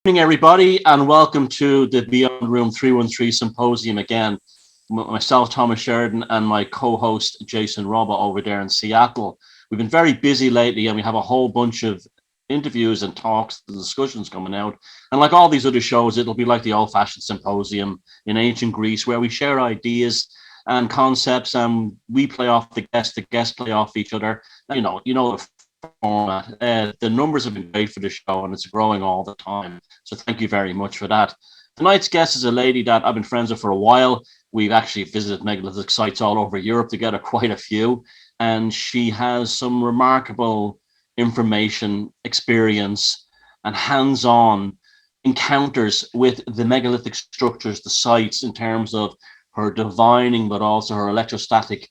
Evening, everybody, and welcome to the BR313 Symposium again. Myself, Thomas Sheridan, and my co-host, Jason Robba, over there in Seattle. We've been very busy lately, and we have a whole bunch of interviews and talks and discussions coming out. And like all these other shows, it'll be like the old-fashioned symposium in ancient Greece, where we share ideas and concepts, and we play off the guests play off each other. You know the format. The numbers have been great for the show, and it's growing all the time. So thank you very much for that. Tonight's guest is a lady that I've been friends with for a while. We've actually visited megalithic sites all over Europe together, quite a few. And she has some remarkable information, experience, and hands-on encounters with the megalithic structures, the sites, in terms of her divining, but also her electrostatic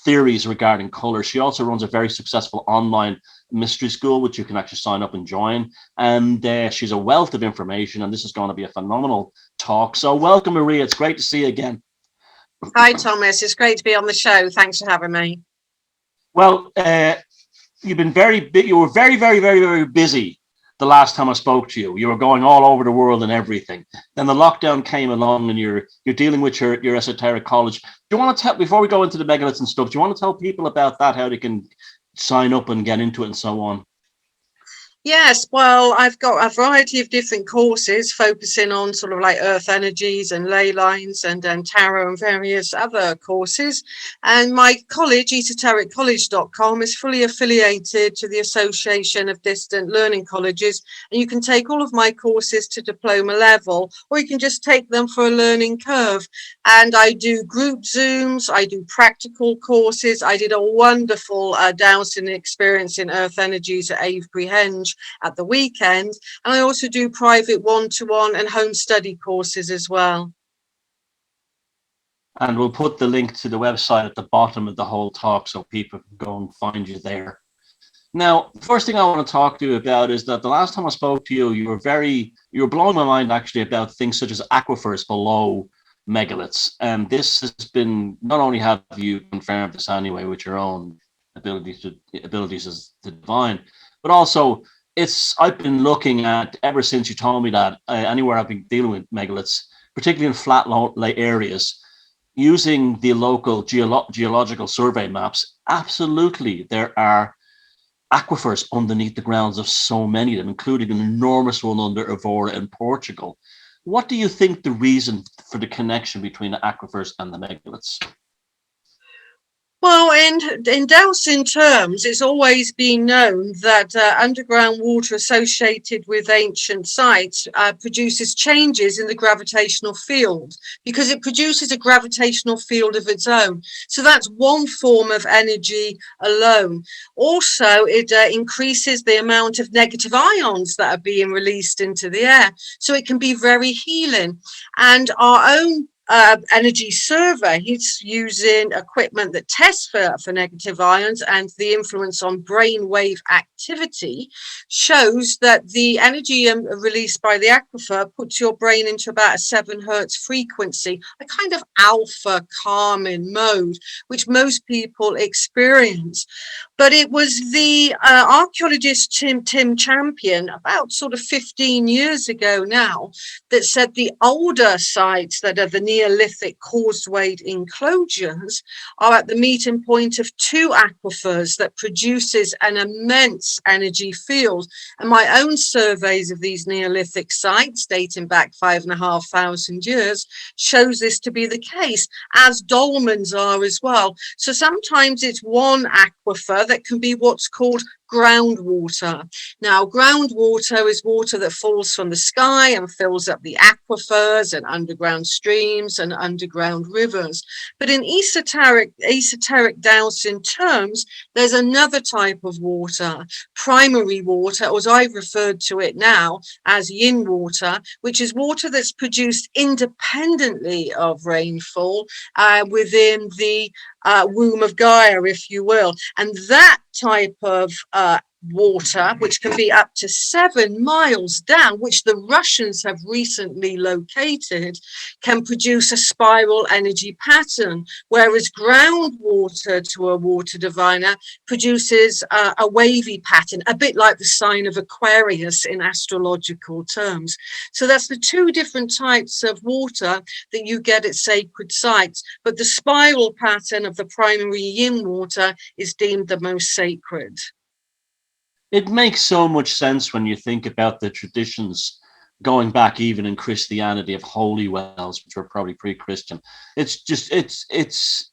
theories regarding color. She also runs a very successful online mystery school, which you can actually sign up and join. And she's a wealth of information, and this is going to be a phenomenal talk. So welcome, Maria. It's great to see you again. Hi, Thomas. It's great to be on the show. Thanks for having me. Well, you've been very big. You were very, very, very, very busy the last time I spoke to you. You were going all over the world and everything. Then the lockdown came along, and you're dealing with your Esoteric College. Do you want to tell, before we go into the megaliths and stuff, do you want to tell people about that, how they can sign up and get into it and so on? Yes, well, I've got a variety of different courses focusing on sort of like earth energies and ley lines and tarot and various other courses. And my college, esotericcollege.com, is fully affiliated to the Association of Distant Learning Colleges. And you can take all of my courses to diploma level, or you can just take them for a learning curve. And I do group Zooms, I do practical courses. I did a wonderful Dowsing experience in earth energies at Avebury Henge at the weekend, and I also do private one-to-one and home study courses as well. And we'll put the link to the website at the bottom of the whole talk so people can go and find you there. Now, the first thing I want to talk to you about is that the last time I spoke to you, you were blowing my mind actually about things such as aquifers below megaliths. And this has been, not only have you confirmed this anyway with your own abilities as the divine, but also I've been looking at, ever since you told me that, anywhere I've been dealing with megaliths, particularly in flat areas, using the local geological survey maps, absolutely there are aquifers underneath the grounds of so many of them, including an enormous one under Evora in Portugal. What do you think the reason for the connection between the aquifers and the megaliths? Well, in Dowsing terms, it's always been known that underground water associated with ancient sites produces changes in the gravitational field, because it produces a gravitational field of its own. So that's one form of energy alone. Also, it increases the amount of negative ions that are being released into the air. So it can be very healing. And our own energy survey, he's using equipment that tests for negative ions, and the influence on brainwave activity shows that the energy released by the aquifer puts your brain into about a 7 hertz frequency, a kind of alpha calming mode, which most people experience. But it was the archaeologist Tim Champion, about sort of 15 years ago now, that said the older sites that are the Neolithic causewayed enclosures are at the meeting point of two aquifers that produces an immense energy field. And my own surveys of these Neolithic sites, dating back 5,500 years, shows this to be the case, as dolmens are as well. So sometimes it's one aquifer that can be what's called groundwater. Now, groundwater is water that falls from the sky and fills up the aquifers and underground streams and underground rivers. But in esoteric Dowsing terms, there's another type of water, primary water, or as I've referred to it now as yin water, which is water that's produced independently of rainfall within the womb of Gaia, if you will. And that type of water, which can be up to 7 miles down, which the Russians have recently located, can produce a spiral energy pattern, whereas groundwater to a water diviner produces a wavy pattern, a bit like the sign of Aquarius in astrological terms. So that's the two different types of water that you get at sacred sites, but the spiral pattern of the primary yin water is deemed the most sacred. It makes so much sense when you think about the traditions going back even in Christianity of holy wells, which were probably pre-Christian. It's just it's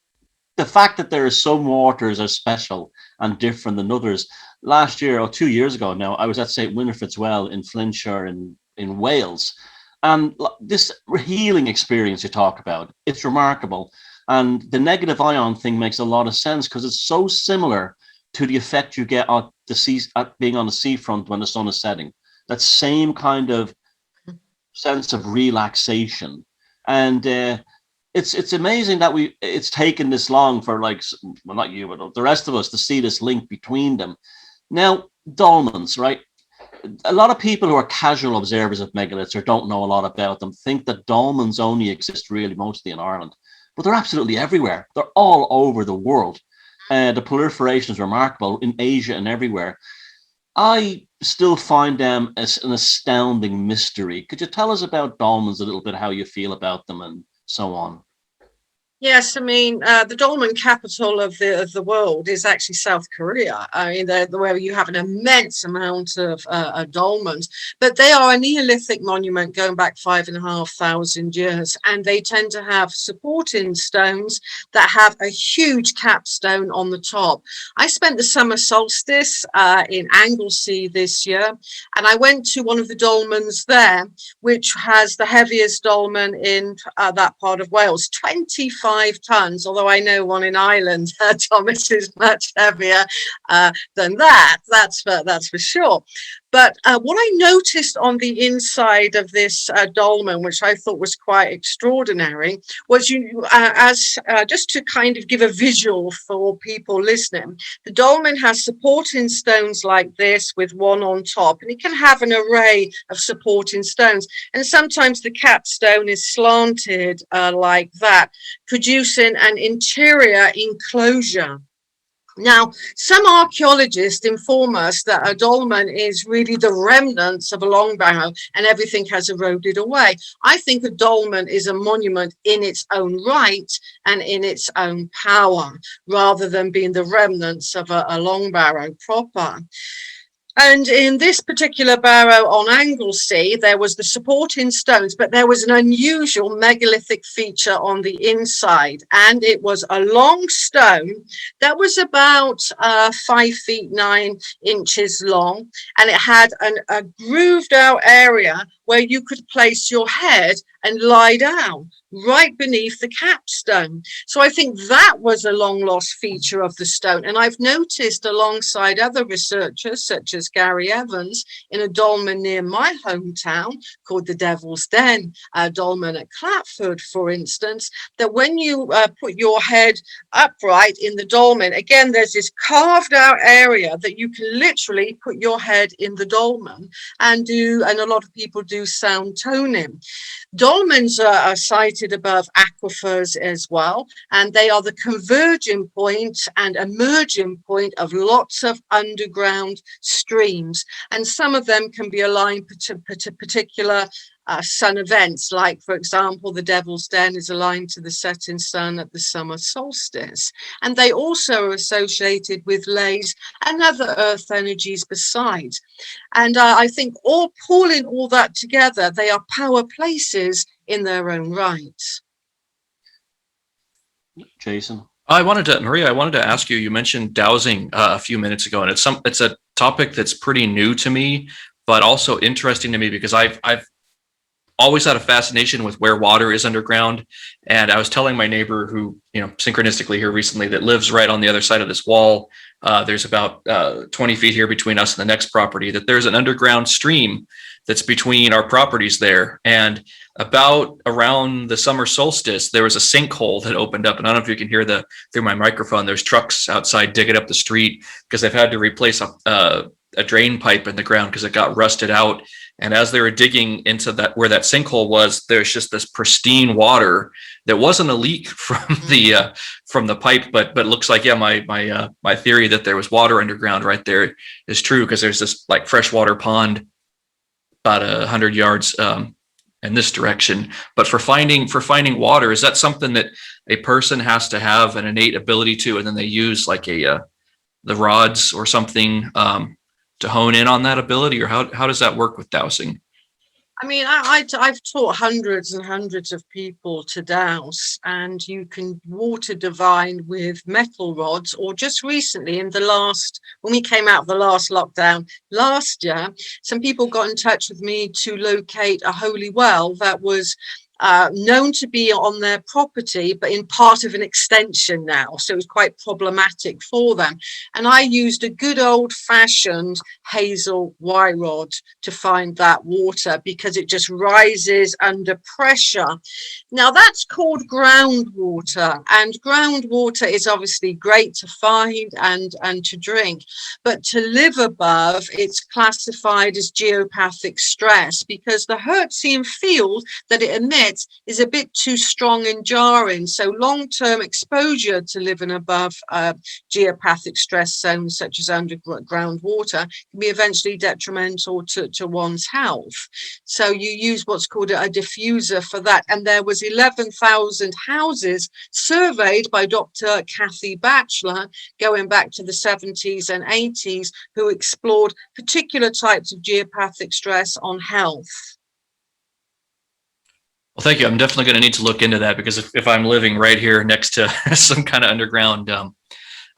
the fact that there are some waters are special and different than others. Last year or 2 years ago now, I was at St. Winifred's Well in Flintshire in Wales. And this healing experience you talk about, it's remarkable. And the negative ion thing makes a lot of sense because it's so similar to the effect you get at the sea, at being on the seafront when the sun is setting. That same kind of sense of relaxation. And it's amazing that it's taken this long for, like, well, not you, but the rest of us to see this link between them. Now, dolmens, right? A lot of people who are casual observers of megaliths or don't know a lot about them think that dolmens only exist really mostly in Ireland, but they're absolutely everywhere. They're all over the world. The proliferation is remarkable in Asia and everywhere. I still find them as an astounding mystery. Could you tell us about dolmens a little bit, how you feel about them and so on? Yes, I mean, the dolmen capital of the world is actually South Korea. I mean, where you have an immense amount of dolmens, but they are a Neolithic monument going back 5,500 years, and they tend to have supporting stones that have a huge capstone on the top. I spent the summer solstice in Anglesey this year, and I went to one of the dolmens there, which has the heaviest dolmen in that part of Wales, 25 tons, although I know one in Ireland, Thomas, is much heavier than that. That's for sure. But what I noticed on the inside of this dolmen, which I thought was quite extraordinary, was just to kind of give a visual for people listening, the dolmen has supporting stones like this with one on top, and it can have an array of supporting stones. And sometimes the capstone is slanted like that, producing an interior enclosure. Now, some archaeologists inform us that a dolmen is really the remnants of a long barrow and everything has eroded away. I think a dolmen is a monument in its own right and in its own power, rather than being the remnants of a long barrow proper. And in this particular barrow on Anglesey, there was the supporting stones, but there was an unusual megalithic feature on the inside. And it was a long stone that was about 5 feet 9 inches long. And it had a grooved out area where you could place your head and lie down right beneath the capstone. So I think that was a long lost feature of the stone. And I've noticed alongside other researchers, such as Gary Evans, in a dolmen near my hometown called the Devil's Den, dolmen at Clapford, for instance, that when you put your head upright in the dolmen, again, there's this carved out area that you can literally put your head in the dolmen and a lot of people do sound toning. Dolmens are sited above aquifers as well, and they are the converging point and emerging point of lots of underground streams. And some of them can be aligned to particular sun events, like, for example, the Devil's Den is aligned to the setting sun at the summer solstice. And they also are associated with lays and other earth energies besides. And I think pulling all that together, they are power places in their own right. Jason? Maria, I wanted to ask you, you mentioned dowsing a few minutes ago, and it's a topic that's pretty new to me, but also interesting to me because I've always had a fascination with where water is underground. And I was telling my neighbor who, synchronistically here recently, that lives right on the other side of this wall. There's about 20 feet here between us and the next property, that there's an underground stream that's between our properties there. And about around the summer solstice, there was a sinkhole that opened up. And I don't know if you can hear through my microphone, there's trucks outside digging up the street because they've had to replace a drain pipe in the ground because it got rusted out. And as they were digging into that, where that sinkhole was, there's just this pristine water that wasn't a leak from the pipe, but looks like, my theory that there was water underground right there is true, because there's this like freshwater pond about 100 yards in this direction. But for finding water, is that something that a person has to have an innate ability to, and then they use like the rods or something to hone in on that ability, or how does that work with dowsing? I mean, I've taught hundreds and hundreds of people to dowse, and you can water divine with metal rods. Or just recently, when we came out of the last lockdown last year, some people got in touch with me to locate a holy well that was known to be on their property, but in part of an extension now. So it was quite problematic for them. And I used a good old fashioned hazel wire rod to find that water, because it just rises under pressure. Now that's called groundwater, and groundwater is obviously great to find and to drink, but to live above, it's classified as geopathic stress, because the Hertzian field that it emits is a bit too strong and jarring. So long-term exposure to living above geopathic stress zones such as underground water can be eventually detrimental to one's health. So you use what's called a diffuser for that. And there was 11,000 houses surveyed by Dr. Kathy Batchelor going back to the 70s and 80s, who explored particular types of geopathic stress on health. Well, thank you. I'm definitely going to need to look into that, because if I'm living right here next to some kind of underground,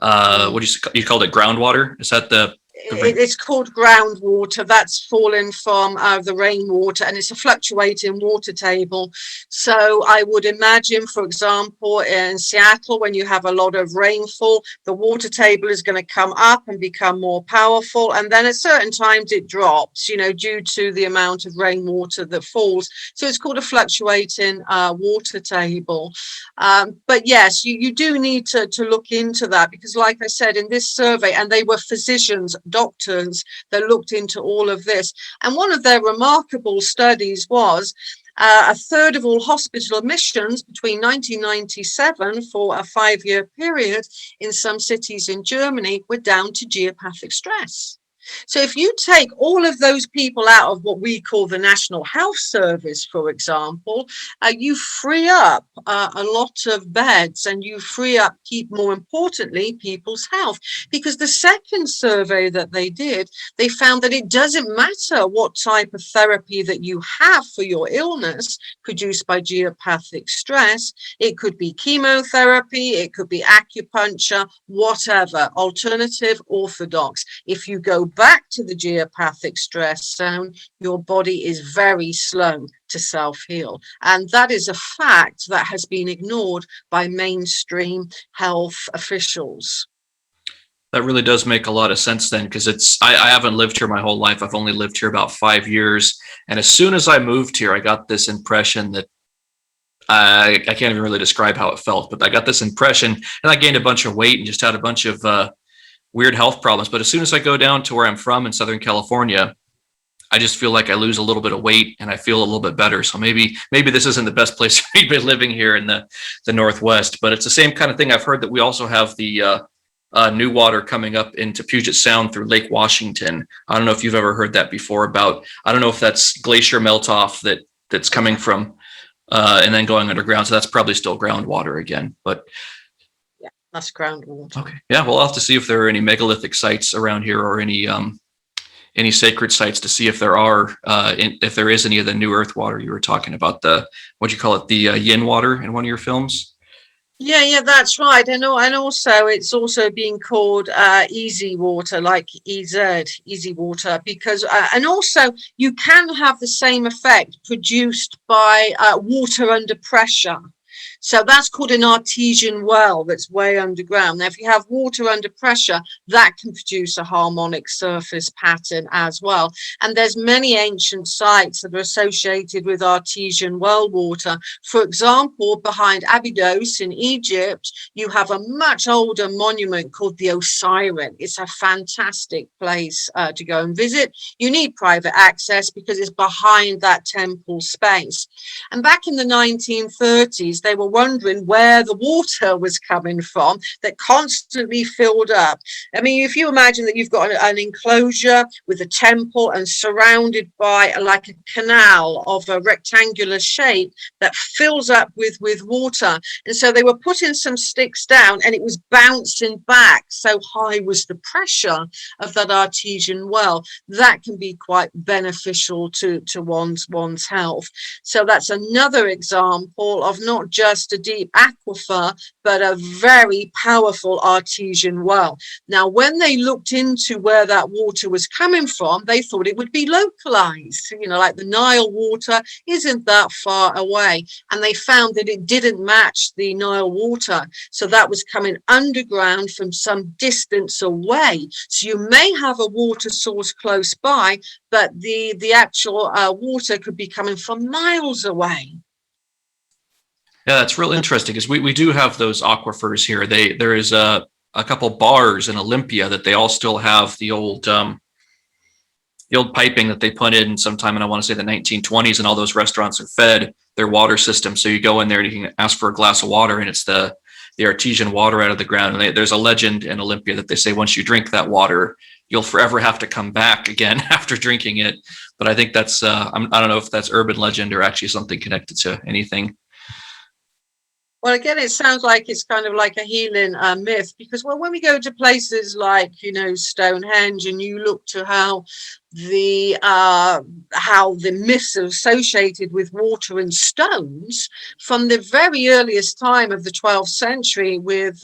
what you called it, groundwater? Is that it's called groundwater. That's fallen from the rainwater, and it's a fluctuating water table. So I would imagine, for example, in Seattle, when you have a lot of rainfall, the water table is going to come up and become more powerful, and then at certain times it drops, due to the amount of rainwater that falls. So it's called a fluctuating water table. But yes, you do need to look into that, because like I said, in this survey, and they were physicians, doctors that looked into all of this. And one of their remarkable studies was a third of all hospital admissions between 1997 for a 5-year period in some cities in Germany were down to geopathic stress. So if you take all of those people out of what we call the National Health Service, for example, you free up a lot of beds, and you free up, more importantly, people's health. Because the second survey that they did, they found that it doesn't matter what type of therapy that you have for your illness produced by geopathic stress. It could be chemotherapy, it could be acupuncture, whatever, alternative, orthodox. If you go back to the geopathic stress zone, your body is very slow to self-heal. And that is a fact that has been ignored by mainstream health officials. That really does make a lot of sense then, because I haven't lived here my whole life. I've only lived here about 5 years. And as soon as I moved here, I got this impression that I can't even really describe how it felt, but I got this impression, and I gained a bunch of weight and just had a bunch of weird health problems. But as soon as I go down to where I'm from in Southern California, I just feel like I lose a little bit of weight and I feel a little bit better. So maybe this isn't the best place for me to be living here in the Northwest, but it's the same kind of thing. I've heard that we also have the new water coming up into Puget Sound through Lake Washington. I don't know if you've ever heard that before I don't know if that's glacier melt off that's coming from and then going underground. So that's probably still groundwater again, but yeah, that's groundwater. Okay. Yeah. We'll have to see if there are any megalithic sites around here, or any sacred sites, to see if there are, if there is any of the new earth water you were talking about, what'd you call it? The yin water in one of your films? Yeah, that's right. And also it's also being called easy water, like easy water, because and also you can have the same effect produced by water under pressure. So that's called an artesian well that's way underground. Now, if you have water under pressure, that can produce a harmonic surface pattern as well. And there's many ancient sites that are associated with artesian well water. For example, behind Abydos in Egypt, you have a much older monument called the Osiris. It's a fantastic place to go and visit. You need private access because it's behind that temple space. And back in the 1930s, they were wondering where the water was coming from that constantly filled up. I mean, if you imagine that you've got an enclosure with a temple and surrounded by like a canal of a rectangular shape that fills up with water. And so they were putting some sticks down and it was bouncing back. So high was the pressure of that artesian well. That can be quite beneficial to one's health. So that's another example of not just a deep aquifer, but a very powerful artesian well. Now, when they looked into where that water was coming from, they thought it would be localized, like the Nile water isn't that far away. And they found that it didn't match the Nile water. So that was coming underground from some distance away. So you may have a water source close by, but the actual water could be coming from miles away. Yeah, that's real interesting because we do have those aquifers here. There is a couple bars in Olympia that they all still have the old piping that they put in sometime in, I want to say, the 1920s, and all those restaurants are fed their water system. So you go in there and you can ask for a glass of water, and it's the artesian water out of the ground. And there's a legend in Olympia that they say once you drink that water, you'll forever have to come back again after drinking it. But I think that's I don't know if that's urban legend or actually something connected to anything. Well, again, it sounds like it's kind of like a healing myth because, well, when we go to places like, Stonehenge, and you look to how the myths are associated with water and stones from the very earliest time of the 12th century with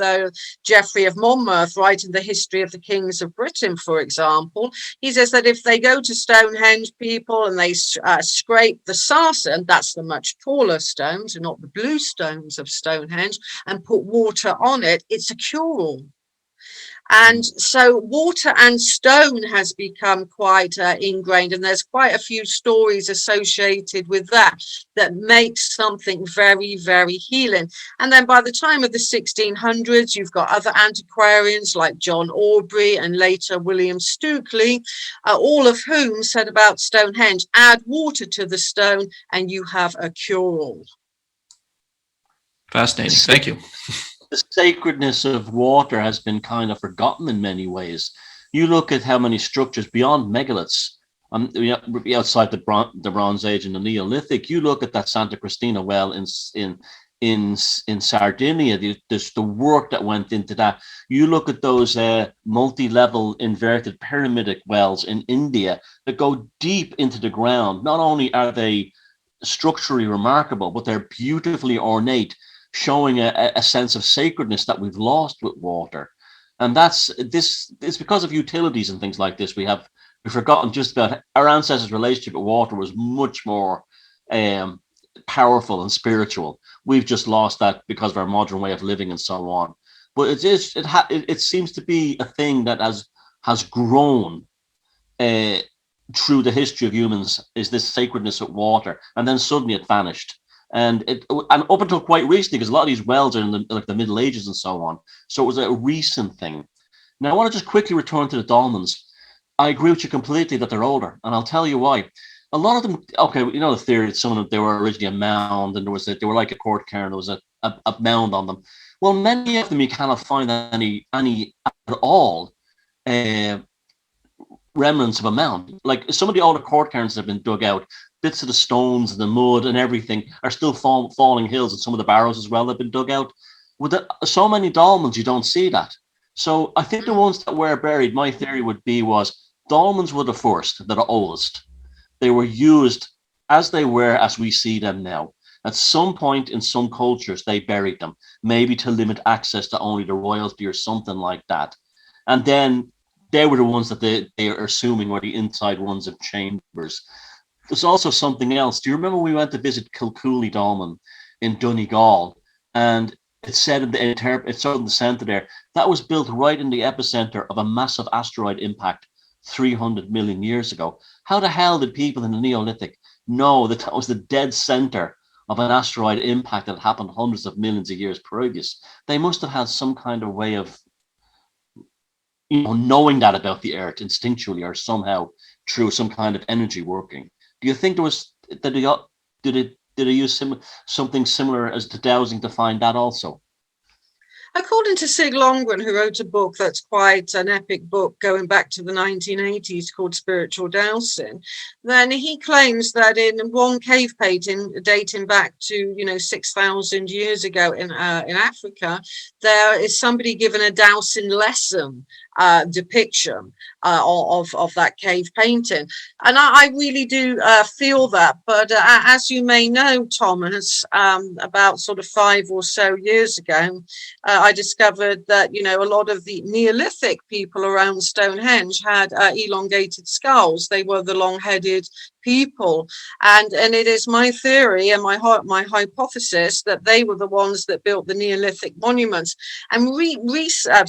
Geoffrey of Monmouth writing the history of the kings of Britain, for example. He says that if they go to Stonehenge, people, and they scrape the sarsen, that's the much taller stones and not the blue stones of Stonehenge, and put water on it, it's a cure-all. And so water and stone has become quite ingrained, and there's quite a few stories associated with that makes something very, very healing. And then by the time of the 1600s, you've got other antiquarians like John Aubrey and later William Stukeley, all of whom said about Stonehenge, add water to the stone and you have a cure-all. Fascinating. Thank you. The sacredness of water has been kind of forgotten in many ways. You look at how many structures beyond megaliths, outside the Bronze Age and the Neolithic. You look at that Santa Cristina well in Sardinia. There's the work that went into that. You look at those multi-level inverted pyramidic wells in India that go deep into the ground. Not only are they structurally remarkable, but they're beautifully ornate, showing a sense of sacredness that we've lost with water. And it's because of utilities and things like this. We've forgotten just about our ancestors' relationship with water was much more powerful and spiritual. We've just lost that because of our modern way of living and so on. But it seems to be a thing that has grown through the history of humans, is this sacredness of water, and then suddenly it vanished. And up until quite recently, because a lot of these wells are in the Middle Ages and so on. So it was a recent thing. Now, I want to just quickly return to the dolmens. I agree with you completely that they're older, and I'll tell you why. A lot of them, okay, the theory that some of them, they were originally a mound, and they were like a court cairn, there was a mound on them. Well, many of them you cannot find any at all remnants of a mound. Like some of the older court cairns that have been dug out, bits of the stones and the mud and everything are still falling hills, and some of the barrows as well have been dug out. With so many dolmens, you don't see that. So I think the ones that were buried, my theory would be was dolmens were the first, that are oldest. They were used as they were as we see them now. At some point in some cultures, they buried them, maybe to limit access to only the royalty or something like that. And then they were the ones that they are assuming were the inside ones of chambers. There's also something else. Do you remember we went to visit Kilcooley Dolmen in Donegal? And it said it's in the center there, that was built right in the epicenter of a massive asteroid impact 300 million years ago. How the hell did people in the Neolithic know that that was the dead center of an asteroid impact that happened hundreds of millions of years previous? They must have had some kind of way of, knowing that about the Earth instinctually or somehow through some kind of energy working. Do you think there was did they use something similar as to Dowsing to find that also? According to Sig Longren, who wrote a book that's quite an epic book going back to the 1980s called Spiritual Dowsing, then he claims that in one cave painting dating back to 6,000 years ago in Africa, there is somebody given a dowsing lesson depiction of that cave painting, and I really do feel that. But as you may know, Thomas, about sort of 5 or so years ago, I discovered that a lot of the Neolithic people around Stonehenge had elongated skulls. They were the long-headed people, and it is my theory and my hypothesis that they were the ones that built the Neolithic monuments, and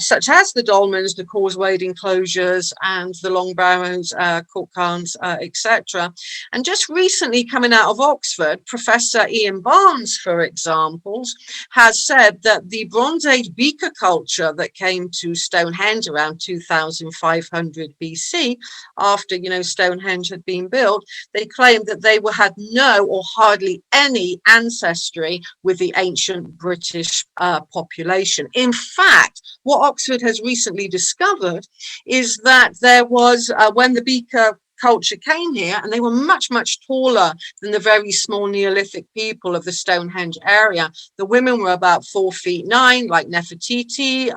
such as the dolmens, the causewayed enclosures, and the long barrows, cook carns, etc. And just recently coming out of Oxford, Professor Ian Barnes, for example, has said that the Bronze Age beaker culture that came to Stonehenge around 2500 BC, after Stonehenge had been built, they claimed that they had no or hardly any ancestry with the ancient British population. In fact, what Oxford has recently discovered is that there was, when the beaker culture came here, and they were much, much taller than the very small Neolithic people of the Stonehenge area. The women were about 4'9", like Nefertiti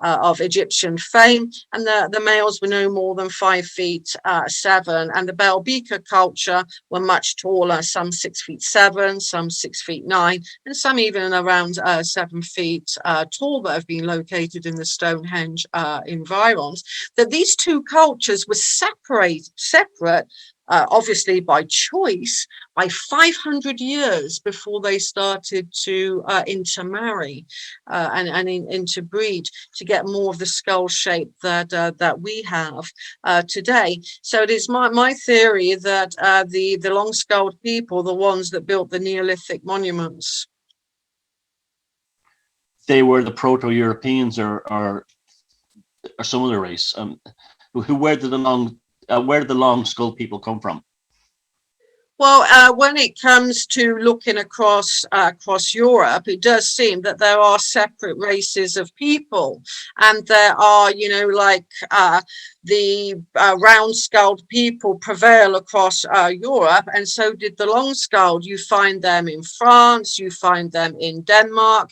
of Egyptian fame, and the males were no more than 5'7". And the Bell Beaker culture were much taller, some 6'7", some 6'9", and some even around 7 feet tall that have been located in the Stonehenge environs. That these two cultures were separate, obviously by choice, by 500 years before they started to intermarry and interbreed to get more of the skull shape that we have today. So it is my theory that the long-skulled people, the ones that built the Neolithic monuments, they were the Proto-Europeans or some other race. Where did the long skull people come from? Well, when it comes to looking across Europe, it does seem that there are separate races of people, and there are, the round-skulled people prevail across Europe, and so did the long-skulled. You find them in France, you find them in Denmark,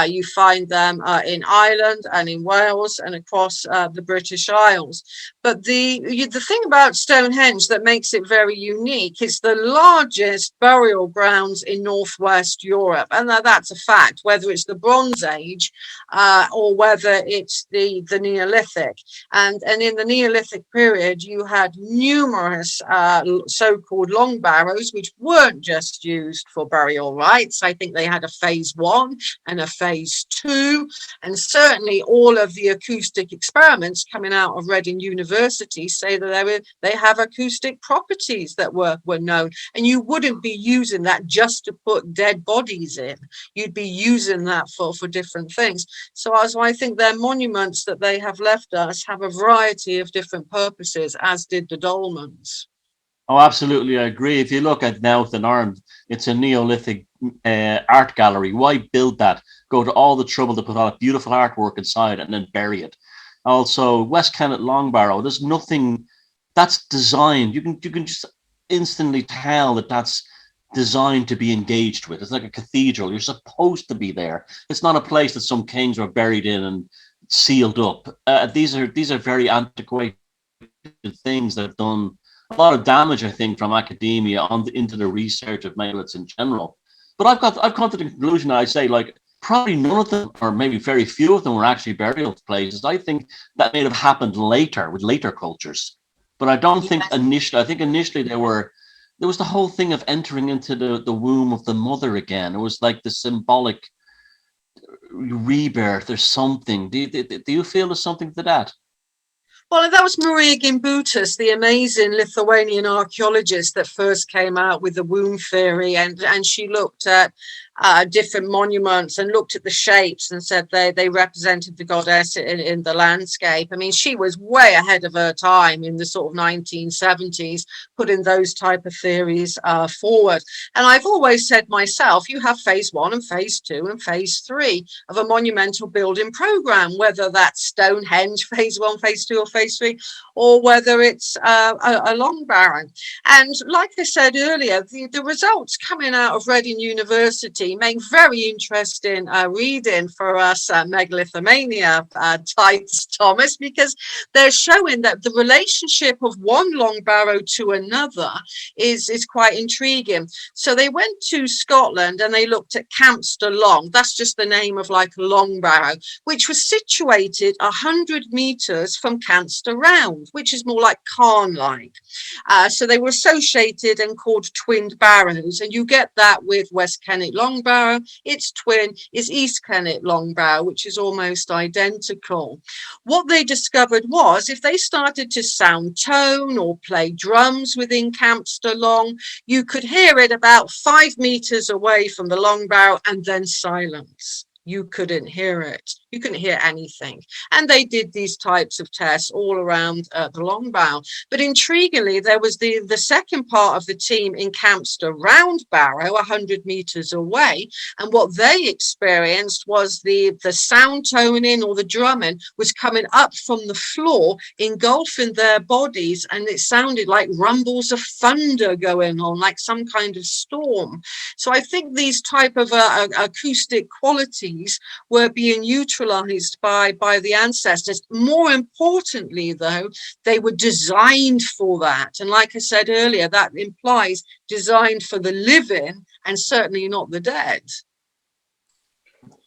you find them in Ireland and in Wales and across the British Isles. But the thing about Stonehenge that makes it very unique is the largest burial grounds in Northwest Europe, and that's a fact, whether it's the Bronze Age or whether it's the Neolithic. And in the Neolithic period, you had numerous so-called long barrows, which weren't just used for burial rites. I think they had a phase 1 and a phase 2, and certainly all of the acoustic experiments coming out of Reading University say that they have acoustic properties that were known, and you wouldn't be using that just to put dead bodies in. You'd be using that for different things. So I think their monuments that they have left us have a variety of different purposes, as did the dolmens. Oh, absolutely, I agree. If you look at Nouth in Ireland, it's a Neolithic art gallery. Why build that? Go to all the trouble to put all that beautiful artwork inside and then bury it. Also, West Kennet Long Barrow, there's nothing that's designed. You can just instantly tell that that's designed to be engaged with. It's like a cathedral. You're supposed to be there. It's not a place that some kings were buried in and sealed up. These are very antiquated things that have done a lot of damage, I think, from academia into the research of megaliths in general. But I've come to the conclusion, I'd say, like, probably none of them, or maybe very few of them, were actually burial places. I think that may have happened later with later cultures. But I don't think initially, I think initially there was the whole thing of entering into the womb of the mother again. It was like the symbolic rebirth. There's something. Do you feel there's something to that? Well, that was Maria Gimbutas, the amazing Lithuanian archaeologist that first came out with the womb theory, and she looked at different monuments and looked at the shapes and said they represented the goddess in the landscape. I mean, she was way ahead of her time in the sort of 1970s, putting those type of theories forward. And I've always said myself, you have phase 1 and phase 2 and phase 3 of a monumental building program, whether that's Stonehenge phase 1, phase 2, or phase 3, or whether it's a long barrow. And like I said earlier, the results coming out of Reading University make very interesting reading for us megalithomania types, Thomas, because they're showing that the relationship of one long barrow to another is quite intriguing. So they went to Scotland and they looked at Campster Long. That's just the name of like a long barrow, which was situated 100 meters from Campster Round, which is more like Cairn-like. So they were associated and called twinned barrows, and you get that with West Kennet Long Barrow. Its twin is East Kennet Long Barrow, which is almost identical. What they discovered was if they started to sound tone or play drums within Campster Long, you could hear it about 5 meters away from the long barrow and then silence. You couldn't hear it. You couldn't hear anything. And they did these types of tests all around the long barrow. But intriguingly, there was the second part of the team in Campster Round Barrow, 100 meters away. And what they experienced was the sound toning or the drumming was coming up from the floor, engulfing their bodies. And it sounded like rumbles of thunder going on, like some kind of storm. So I think these type of acoustic qualities were being utilized by the ancestors. More importantly, though, they were designed for that. And like I said earlier, that implies designed for the living and certainly not the dead.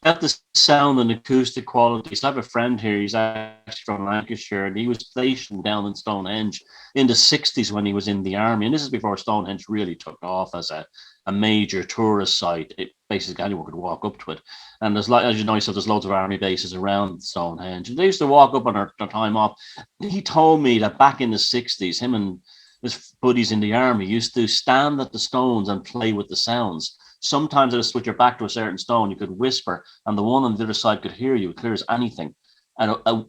At the sound and acoustic qualities, I have a friend here, he's actually from Lancashire, and he was stationed down in Stonehenge in the 60s when he was in the army. And this is before Stonehenge really took off as a major tourist site. Basically, anyone could walk up to it. And there's, like, as you know, so there's loads of army bases around Stonehenge. And they used to walk up on their time off. He told me that back in the 60s, him and his buddies in the army used to stand at the stones and play with the sounds. Sometimes just switch your back to a certain stone, you could whisper, and the one on the other side could hear you, clear as anything. And a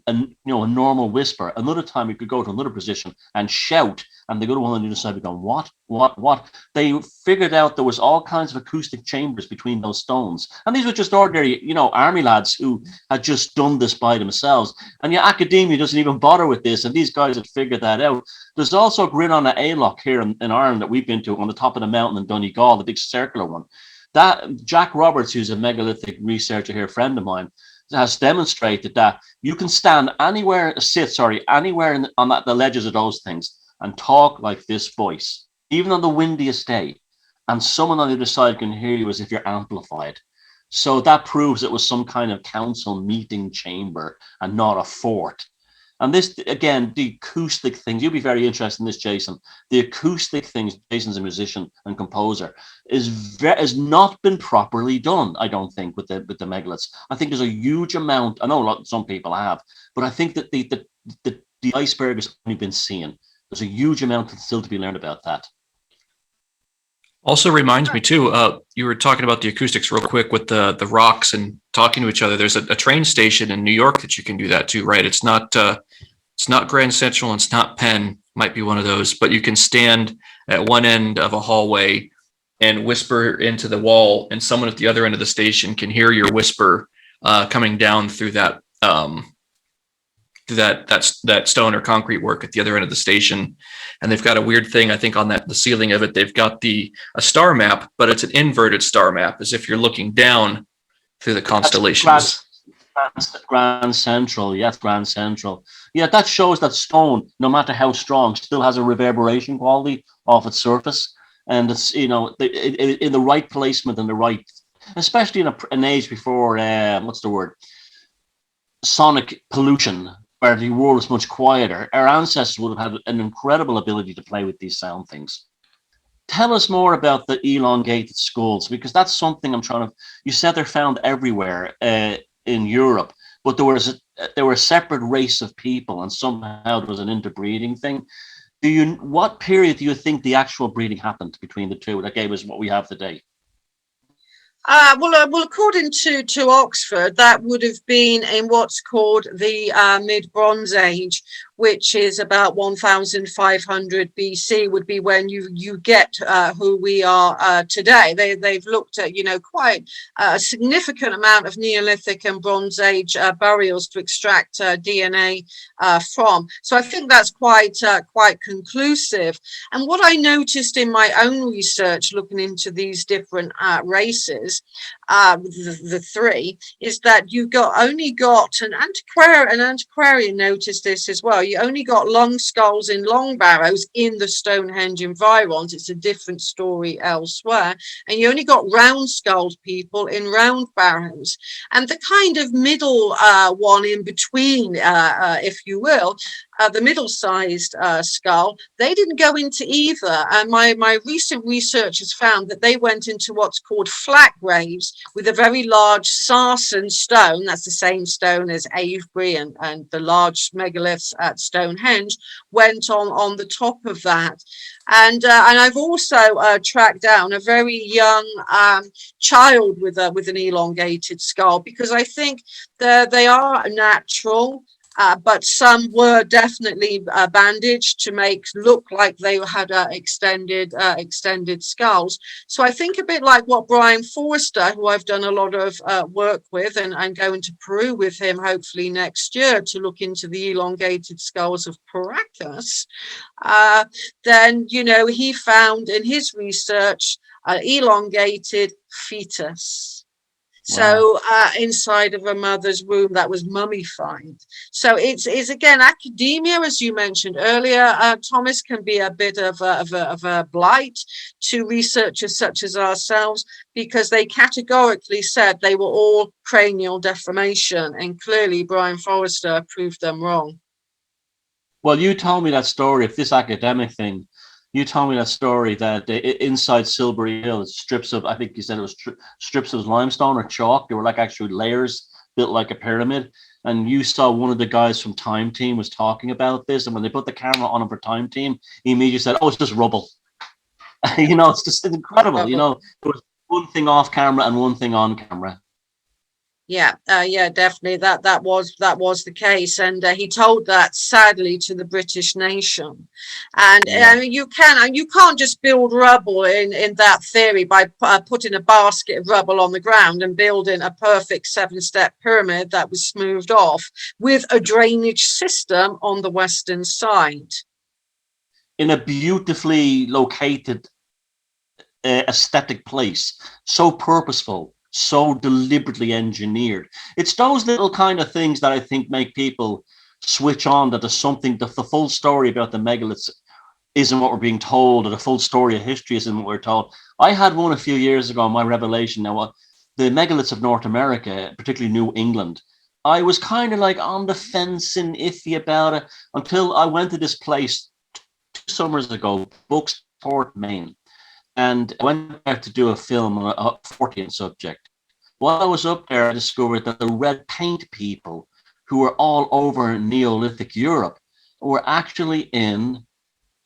normal whisper. Another time you could go to another position and shout, and the other one on the other side would go, what? They figured out there was all kinds of acoustic chambers between those stones. And these were just ordinary, army lads who had just done this by themselves. And yet academia doesn't even bother with this, and these guys had figured that out. There's also Grinonna Aillock here in Ireland that we've been to on the top of the mountain in Donegal, the big circular one. That Jack Roberts, who's a megalithic researcher here, a friend of mine, has demonstrated that you can stand anywhere on the ledges of those things and talk like this voice, even on the windiest day, and someone on the other side can hear you as if you're amplified. So that proves it was some kind of council meeting chamber and not a fort. And this, again, the acoustic things, you'll be very interested in this, Jason. The acoustic things, Jason's a musician and composer, has not been properly done, I don't think, with the megaliths. I think there's a huge amount, I know some people have, but I think that the iceberg has only been seen. There's a huge amount still to be learned about that. Also reminds me too, you were talking about the acoustics real quick with the rocks and talking to each other. There's a train station in New York that you can do that too, right? It's not Grand Central and it's not Penn, might be one of those, but you can stand at one end of a hallway and whisper into the wall, and someone at the other end of the station can hear your whisper coming down through that stone or concrete work at the other end of the station. And they've got a weird thing, I think, on the ceiling of it. They've got a star map, but it's an inverted star map, as if you're looking down through the constellations. Grand Central, yes, Grand Central. Yeah, that shows that stone, no matter how strong, still has a reverberation quality off its surface. and it's, you know, in the right placement and the right, especially in an age before what's the word, sonic pollution, where the world is much quieter. Our ancestors would have had an incredible ability to play with these sound things. Tell us more about the elongated skulls, because that's something I'm trying to. You said they're found everywhere in Europe, but there were a separate race of people, and somehow there was an interbreeding thing. What period do you think the actual breeding happened between the two that gave us what we have today? Well, according to Oxford, that would have been in what's called the Mid-Bronze Age, which is about 1500 BC, would be when you get who we are today. They've looked at, you know, quite a significant amount of Neolithic and Bronze Age burials to extract DNA from. So I think that's quite conclusive. And what I noticed in my own research, looking into these different races, the three, is that you only got an antiquarian noticed this as well. You only got long skulls in long barrows in the Stonehenge environs. It's a different story elsewhere. And you only got round skulled people in round barrows. And the kind of middle one in between, if you will, the middle-sized skull, they didn't go into either. And my recent research has found that they went into what's called flat graves with a very large sarsen stone. That's the same stone as Avebury and the large megaliths at Stonehenge went on the top of that. And I've also tracked down a very young child with an elongated skull, because I think they are natural. But some were definitely bandaged to make look like they had extended skulls. So I think a bit like what Brian Forster, who I've done a lot of work with, and going to Peru with him hopefully next year to look into the elongated skulls of Paracas, then, you know, he found in his research an elongated fetus. So inside of a mother's womb that was mummified. So it's again, academia, as you mentioned earlier, Thomas, can be a bit of a blight to researchers such as ourselves, because they categorically said they were all cranial deformation, and clearly Brian Forrester proved them wrong. Well, you told me that story of this academic thing. You told me that story that inside Silbury Hill, strips of, I think you said it was strips of limestone or chalk. They were like actually layers built like a pyramid. And you saw one of the guys from Time Team was talking about this. And when they put the camera on him for Time Team, he immediately said, "Oh, it's just rubble." You know, it's just incredible. You know, there was one thing off camera and one thing on camera. Yeah, definitely. That was the case, and he told that sadly to the British nation. And you can't just build rubble in that theory by putting a basket of rubble on the ground and building a perfect 7-step pyramid that was smoothed off with a drainage system on the western side. In a beautifully located aesthetic place, so purposeful, so deliberately engineered. It's those little kind of things that I think make people switch on, that there's something, the full story about the megaliths isn't what we're being told, or the full story of history isn't what we're told. I had one a few years ago, my revelation. Now, the megaliths of North America, particularly New England, I was kind of like on the fence and iffy about it until I went to this place 2 summers ago, Bucksport, Maine. And I went out to do a film on a Fortean subject. While I was up there, I discovered that the red paint people, who were all over Neolithic Europe, were actually in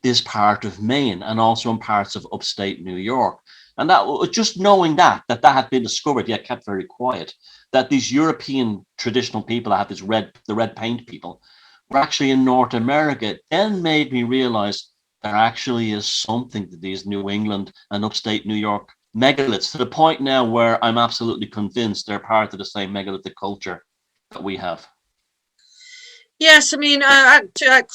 this part of Maine and also in parts of upstate New York. And that was just knowing that had been discovered, yet kept very quiet, that these European traditional people that have the red paint people were actually in North America, then made me realize there actually is something to these New England and upstate New York megaliths, to the point now where I'm absolutely convinced they're part of the same megalithic culture that we have. Yes, I mean, at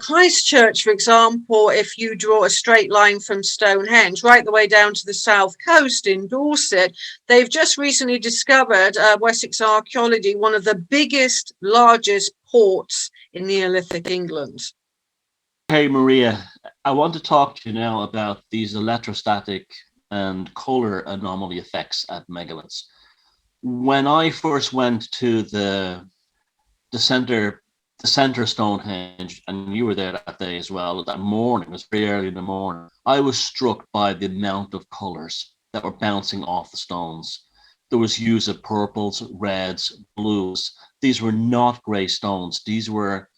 Christchurch, for example, if you draw a straight line from Stonehenge right the way down to the south coast in Dorset, they've just recently discovered, Wessex Archaeology, one of the biggest, largest ports in Neolithic England. Hey, Maria, I want to talk to you now about these electrostatic and color anomaly effects at megaliths. When I first went to the center Stonehenge, and you were there that day as well, that morning, it was very early in the morning, I was struck by the amount of colors that were bouncing off the stones. There was use of purples, reds, blues. These were not gray stones. These were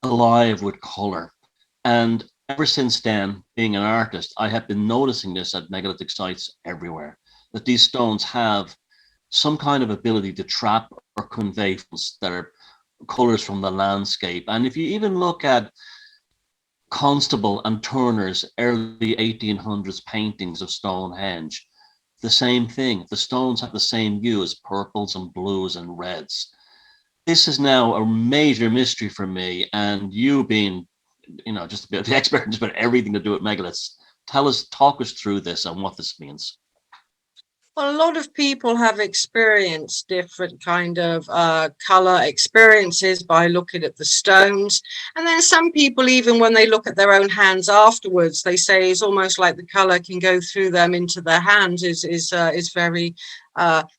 alive with color. And ever since then, being an artist, I have been noticing this at megalithic sites everywhere, that these stones have some kind of ability to trap or convey that are colors from the landscape. And if you even look at Constable and Turner's early 1800s paintings of Stonehenge, the same thing. The stones have the same hue as purples and blues and reds. This is now a major mystery for me, and you being, just a bit of the expert in just about everything to do with megaliths, talk us through this and what this means. Well, a lot of people have experienced different kind of color experiences by looking at the stones. And then some people, even when they look at their own hands afterwards, they say it's almost like the color can go through them into their hands is very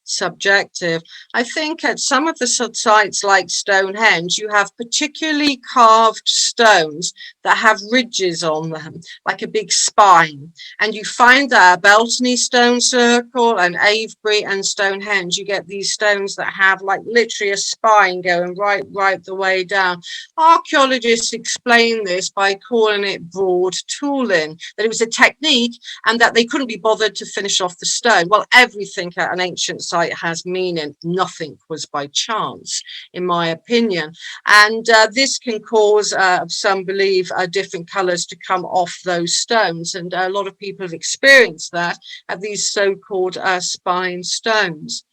subjective. I think at some of the sites like Stonehenge, you have particularly carved stones that have ridges on them, like a big spine. And you find that at Beltany Stone Circle and Avebury and Stonehenge, you get these stones that have like literally a spine going right the way down. Archaeologists explain this by calling it broad tooling, that it was a technique and that they couldn't be bothered to finish off the stone. Well, everything at an ancient site has meaning. Nothing was by chance, in my opinion. And this can cause, some believe, different colors to come off those stones. And a lot of people have experienced that at these so-called spine stones.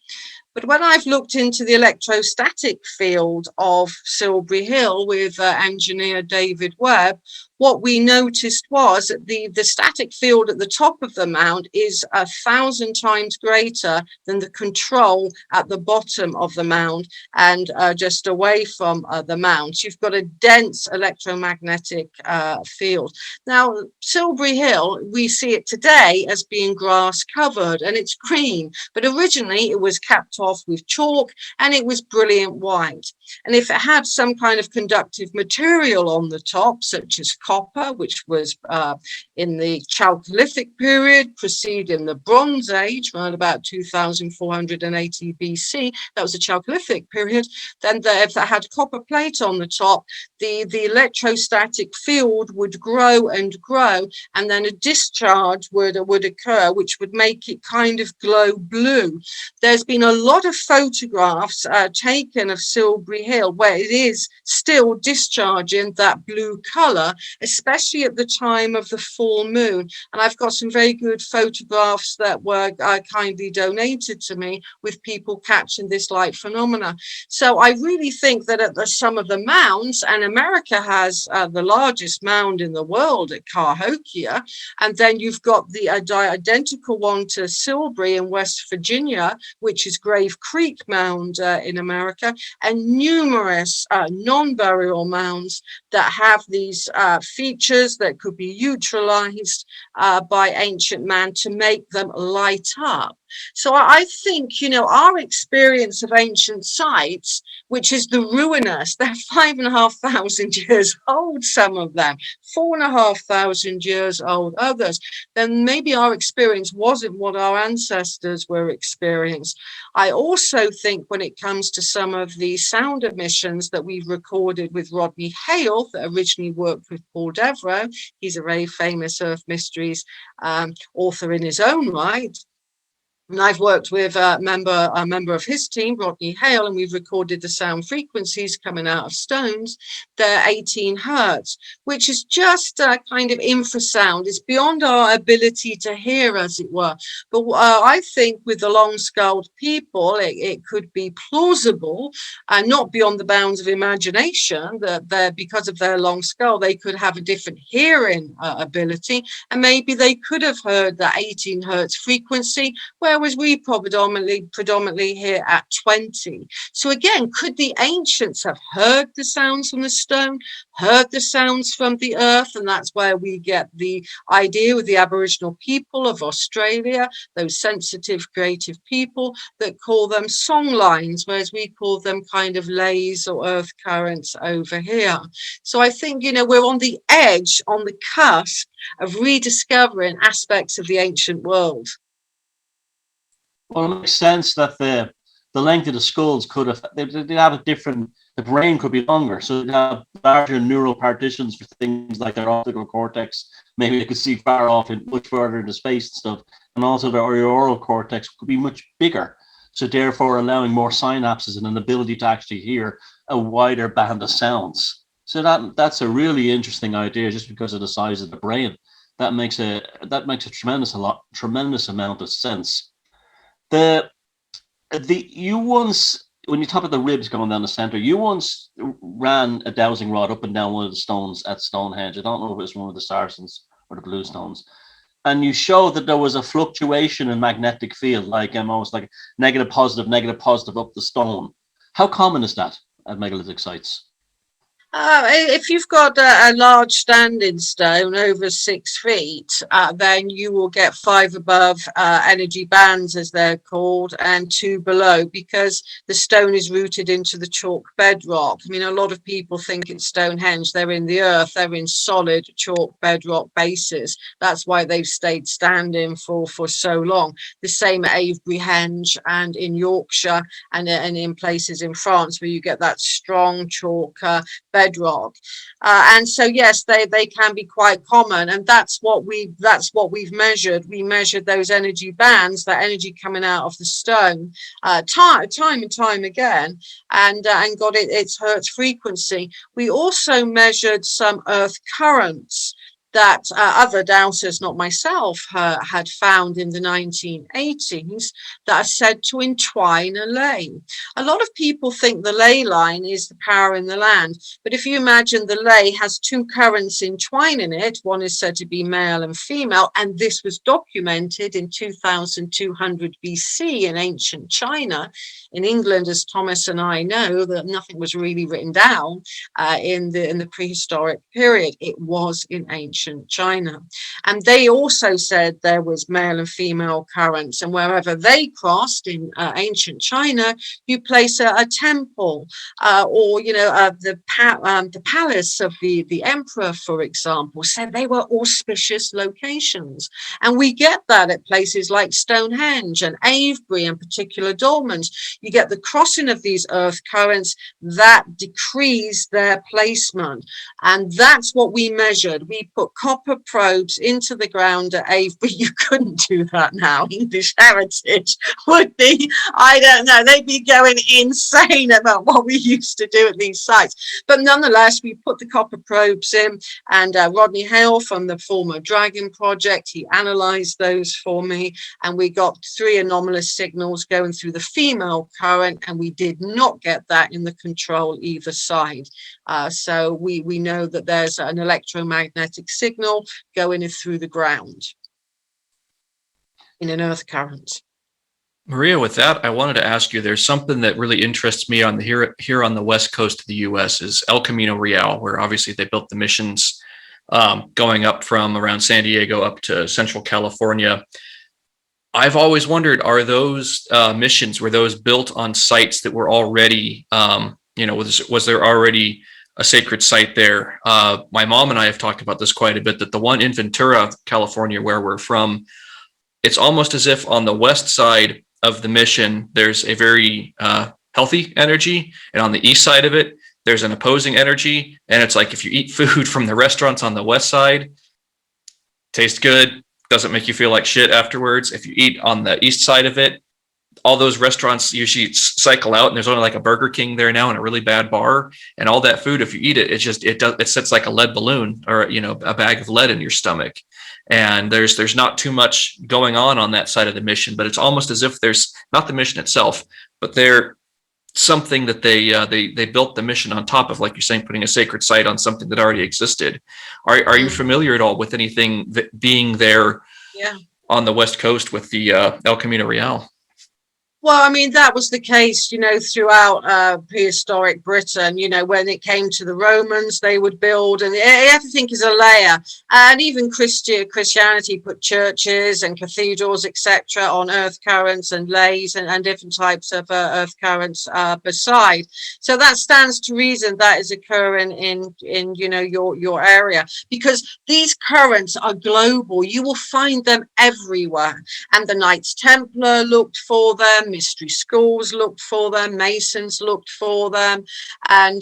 But when I've looked into the electrostatic field of Silbury Hill with engineer David Webb, what we noticed was that the static field at the top of the mound is 1,000 times greater than the control at the bottom of the mound and just away from the mound. So you've got a dense electromagnetic field. Now, Silbury Hill, we see it today as being grass covered and it's green, but originally it was capped off with chalk and it was brilliant white. And if it had some kind of conductive material on the top, such as copper, which was in the Chalcolithic period, preceding the Bronze Age, around about 2480 BC, that was the Chalcolithic period, then if that had copper plate on the top, the electrostatic field would grow and grow, and then a discharge would occur, which would make it kind of glow blue. There's been a lot of photographs taken of Silbury Hill where it is still discharging that blue color, especially at the time of the full moon. And I've got some very good photographs that were kindly donated to me with people catching this light phenomena. So I really think that at some of the mounds, and America has the largest mound in the world at Cahokia, and then you've got the identical one to Silbury in West Virginia, which is Grave Creek Mound in America, and numerous non-burial mounds that have these features that could be utilized by ancient man to make them light up. So I think, our experience of ancient sites, which is the ruinous, they're 5,500 years old, some of them, 4,500 years old, others, then maybe our experience wasn't what our ancestors were experienced. I also think when it comes to some of the sound emissions that we've recorded with Rodney Hale, that originally worked with Paul Devereux, he's a very famous Earth Mysteries author in his own right. And I've worked with a member of his team, Rodney Hale, and we've recorded the sound frequencies coming out of stones. They're 18 hertz, which is just a kind of infrasound. It's beyond our ability to hear, as it were. But I think with the long-skulled people, it could be plausible, and not beyond the bounds of imagination, that because of their long skull, they could have a different hearing ability, and maybe they could have heard that 18 hertz frequency, where whereas we predominantly here at 20. So again, could the ancients have heard the sounds from the stone, heard the sounds from the earth? And that's where we get the idea with the Aboriginal people of Australia, those sensitive, creative people that call them song lines, whereas we call them kind of lays or earth currents over here. So I think, you know, we're on the edge, on the cusp of rediscovering aspects of the ancient world. Well, it makes sense that the length of the skulls could have, they have a different, the brain could be longer, so they have larger neural partitions for things like their optical cortex. Maybe they could see far off and much further into space and stuff. And also their auroral cortex could be much bigger, so therefore allowing more synapses and an ability to actually hear a wider band of sounds. So that's a really interesting idea, just because of the size of the brain. That makes a tremendous amount of sense. You once, when you talk about the ribs going down the center, you once ran a dowsing rod up and down one of the stones at Stonehenge. I don't know if it was one of the Saracens or the blue stones. And you showed that there was a fluctuation in magnetic field, like almost like negative, positive up the stone. How common is that at megalithic sites? If you've got a large standing stone over 6 feet, then you will get 5 above energy bands, as they're called, and 2 below, because the stone is rooted into the chalk bedrock. I mean, a lot of people think it's Stonehenge. They're in the earth. They're in solid chalk bedrock bases. That's why they've stayed standing for so long. The same at Avebury-Henge and in Yorkshire and in places in France where you get that strong chalk bedrock. And so yes, they can be quite common, and that's what we've measured. We measured those energy bands, that energy coming out of the stone, time and time again, and got its hertz frequency. We also measured some earth currents that other dowsers, not myself, had found in the 1980s that are said to entwine a ley. A lot of people think the ley line is the power in the land, but if you imagine the ley has 2 currents entwining it, one is said to be male and female, and this was documented in 2200 BC in ancient China. In England, as Thomas and I know, that nothing was really written down in the prehistoric period. It was in ancient China, and they also said there was male and female currents, and wherever they crossed in ancient China, you place a temple, or you know, the palace of the emperor, for example, said they were auspicious locations. And we get that at places like Stonehenge and Avebury, and particular dolmens. You get the crossing of these earth currents that decrease their placement, and that's what we measured. We put copper probes into the ground at Avebury. You couldn't do that now. English Heritage would be, I don't know, they'd be going insane about what we used to do at these sites. But nonetheless, we put the copper probes in, and Rodney Hale from the former Dragon Project, he analysed those for me, and we got 3 anomalous signals going through the female current, and we did not get that in the control either side. So we know that there's an electromagnetic signal going in through the ground in an earth current. Maria, with that, I wanted to ask you, there's something that really interests me on the here on the west coast of the U.S. is El Camino Real, where obviously they built the missions going up from around San Diego up to Central California. I've always wondered, are those missions, were those built on sites that were already, was there already a sacred site there? My mom and I have talked about this quite a bit, that the one in Ventura, California, where we're from, it's almost as if on the west side of the mission, there's a very healthy energy, and on the east side of it, there's an opposing energy. And it's like, if you eat food from the restaurants on the west side, tastes good, doesn't make you feel like shit afterwards. If you eat on the east side of it, all those restaurants usually cycle out, and there's only like a Burger King there now and a really bad bar, and all that food, if you eat it, it sits like a lead balloon, or a bag of lead in your stomach. And there's not too much going on that side of the mission, but it's almost as if there's not the mission itself, but they're something that they built the mission on top of, like you're saying, putting a sacred site on something that already existed. Are you familiar at all with anything that being there? Yeah. on the West Coast with the El Camino Real. Well, I mean, that was the case, throughout prehistoric Britain. When it came to the Romans, they would build, and everything is a layer. And even Christianity put churches and cathedrals, etc., on earth currents and lays and different types of earth currents beside. So that stands to reason that is occurring in your area, because these currents are global. You will find them everywhere. And the Knights Templar looked for them. Mystery schools looked for them, Masons looked for them, and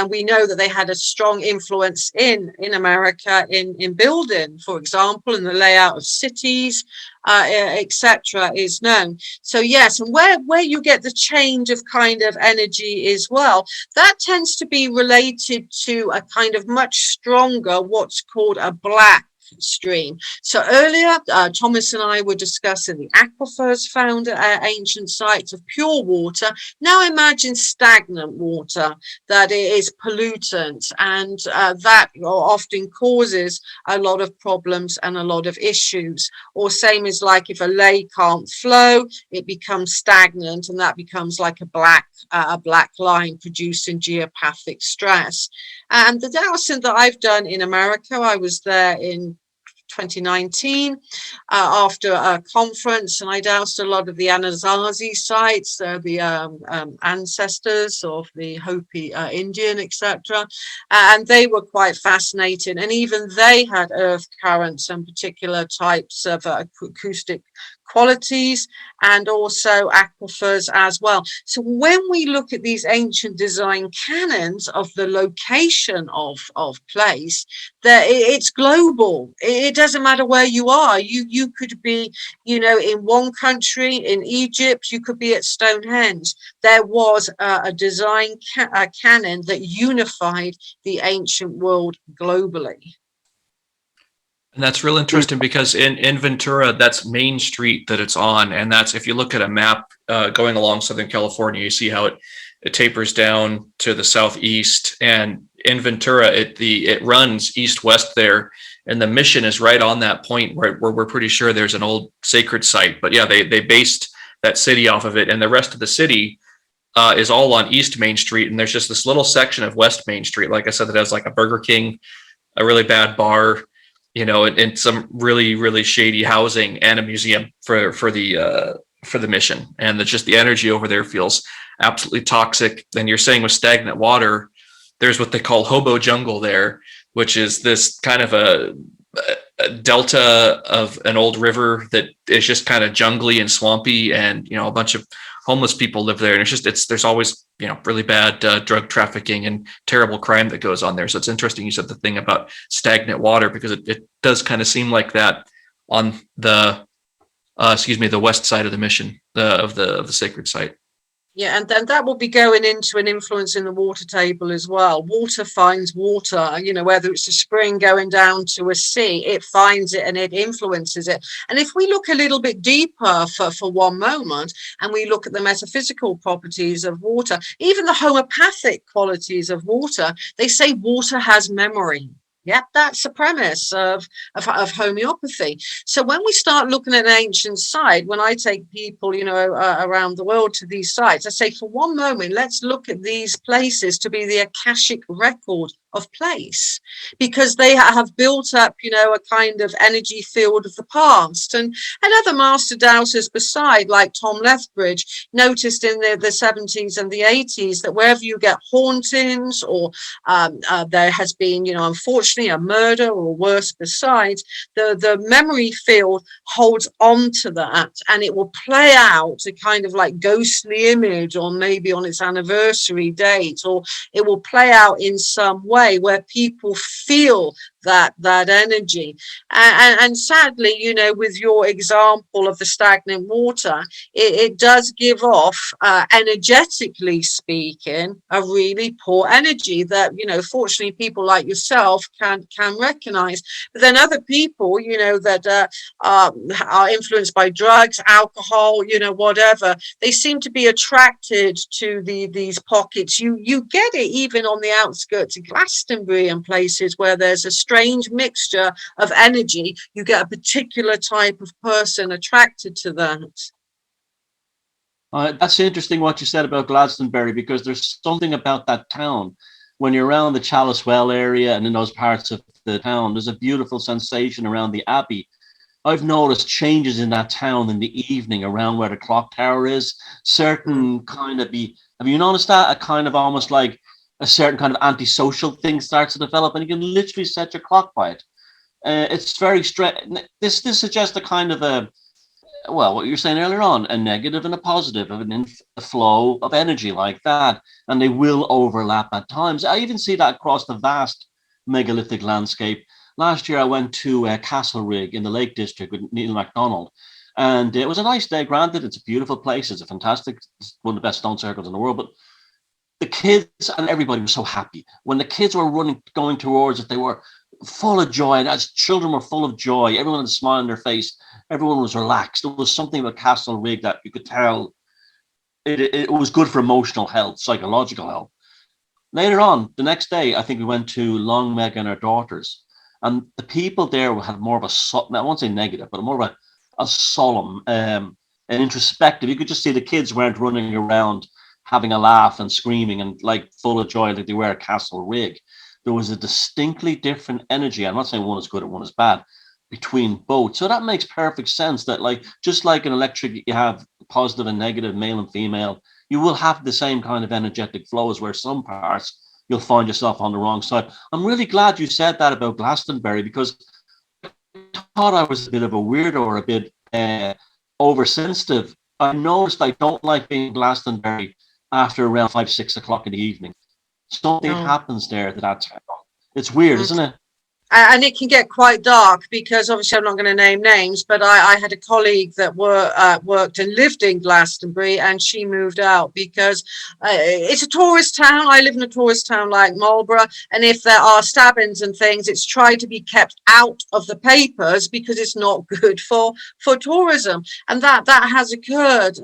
we know that they had a strong influence in America in building, for example, in the layout of cities, etc., is known. So yes, and where you get the change of kind of energy as well, that tends to be related to a kind of much stronger, what's called a black stream. So earlier, Thomas and I were discussing the aquifers found at ancient sites of pure water. Now imagine stagnant water that is pollutant, and that often causes a lot of problems and a lot of issues. Or same as like if a lake can't flow, it becomes stagnant, and that becomes like a black line producing geopathic stress. And the dowsing that I've done in America, I was there in 2019 after a conference, and I doused a lot of the Anasazi sites, the ancestors of the Hopi Indian, etc. And they were quite fascinating, and even they had earth currents and particular types of acoustic qualities, and also aquifers as well. So when we look at these ancient design canons of the location of place, that it's global. It doesn't matter where you are. You could be, in one country, in Egypt, you could be at Stonehenge. There was a design canon that unified the ancient world globally. And that's real interesting because in Ventura, that's Main Street that it's on. And that's, if you look at a map going along Southern California, you see how it tapers down to the southeast. And in Ventura, it runs east-west there. And the Mission is right on that point where we're pretty sure there's an old sacred site. But yeah, they based that city off of it. And the rest of the city is all on East Main Street. And there's just this little section of West Main Street, like I said, that has like a Burger King, a really bad bar, and some really, really shady housing and a museum for the Mission. And just the energy over there feels absolutely toxic. And you're saying with stagnant water, there's what they call hobo jungle there, which is this kind of a delta of an old river that is just kind of jungly and swampy, and a bunch of homeless people live there, and there's always really bad drug trafficking and terrible crime that goes on there. So it's interesting you said the thing about stagnant water, because it does kind of seem like that on the the west side of the Mission of the sacred site. Yeah, and then that will be going into an influence in the water table as well. Water finds water, whether it's a spring going down to a sea, it finds it and it influences it. And if we look a little bit deeper for one moment, and we look at the metaphysical properties of water, even the homeopathic qualities of water, they say water has memory. Yep, that's the premise of homeopathy. So when we start looking at an ancient site, when I take people, around the world to these sites, I say, for one moment, let's look at these places to be the Akashic record of place, because they have built up, a kind of energy field of the past. And other master dowsers beside, like Tom Lethbridge, noticed in the 70s and the 80s that wherever you get hauntings, or there has been, unfortunately, a murder or worse besides, the memory field holds on to that, and it will play out a kind of like ghostly image, or maybe on its anniversary date, or it will play out in some way where people feel that energy. And sadly, with your example of the stagnant water, it does give off, energetically speaking, a really poor energy that, fortunately people like yourself can recognize. But then other people, that are influenced by drugs, alcohol, whatever, they seem to be attracted to these pockets. You get it even on the outskirts of Glastonbury and places where there's a strange mixture of energy. You get a particular type of person attracted to that. That's interesting what you said about Glastonbury, because there's something about that town. When you're around the Chalice Well area and in those parts of the town, there's a beautiful sensation around the Abbey. I've noticed changes in that town in the evening around where the clock tower is. Certain kind of have you noticed that? A kind of almost like a certain kind of antisocial thing starts to develop, and you can literally set your clock by it. It's very strange. This suggests a kind of what you were saying earlier on, a negative and a positive, of a flow of energy like that, and they will overlap at times. I even see that across the vast megalithic landscape. Last year I went to Castlerig in the Lake District with Neil MacDonald, and it was a nice day. Granted, it's a beautiful place, it's one of the best stone circles in the world, but the kids and everybody was so happy. When the kids were going towards it, they were full of joy, and as children were full of joy, everyone had a smile on their face. Everyone was relaxed. There was something about Castlerig that you could tell it was good for emotional health, psychological health. Later on, the next day, I think we went to Long Meg and her daughters, and the people there had more of I won't say negative, but more of a solemn and introspective. You could just see the kids weren't running around having a laugh and screaming and like full of joy like they were at Castlerig. There was a distinctly different energy. I'm not saying one is good and one is bad, between both. So that makes perfect sense, that like, just like an electric, you have positive and negative, male and female, you will have the same kind of energetic flows, where some parts you'll find yourself on the wrong side. I'm really glad you said that about Glastonbury, because I thought I was a bit of a weirdo or a bit oversensitive. I noticed I don't like being in Glastonbury after around 5-6 o'clock in the evening. Something happens there at that time. It's weird, isn't it? And it can get quite dark, because obviously I'm not going to name names, but I had a colleague that worked and lived in Glastonbury, and she moved out because it's a tourist town. I live in a tourist town like Marlborough, and if there are stabbings and things, it's tried to be kept out of the papers because it's not good for tourism, and that has occurred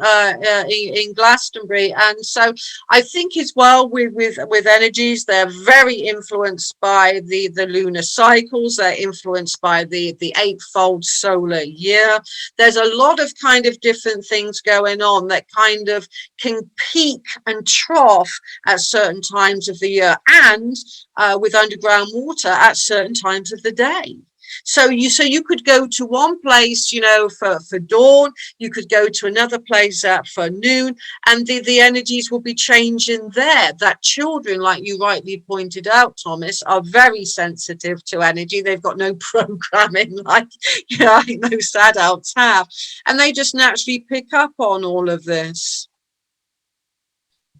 in Glastonbury. And so I think as well with energies, they're very influenced by the lunar cycle. They're influenced by the eightfold solar year. There's a lot of kind of different things going on that kind of can peak and trough at certain times of the year, and with underground water at certain times of the day. So you could go to one place, for dawn, you could go to another place for noon, and the energies will be changing there. That children, like you rightly pointed out, Thomas, are very sensitive to energy. They've got no programming like most adults have, and they just naturally pick up on all of this.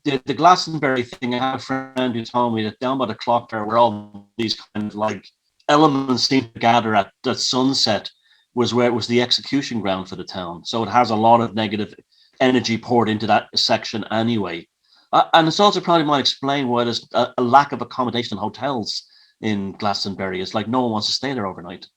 The Glastonbury thing, I have a friend who told me that down by the clock there, where all these kind of like elements seem to gather at sunset, was where it was the execution ground for the town. So it has a lot of negative energy poured into that section anyway. And it's also probably might explain why there's a lack of accommodation in hotels in Glastonbury. It's like no one wants to stay there overnight.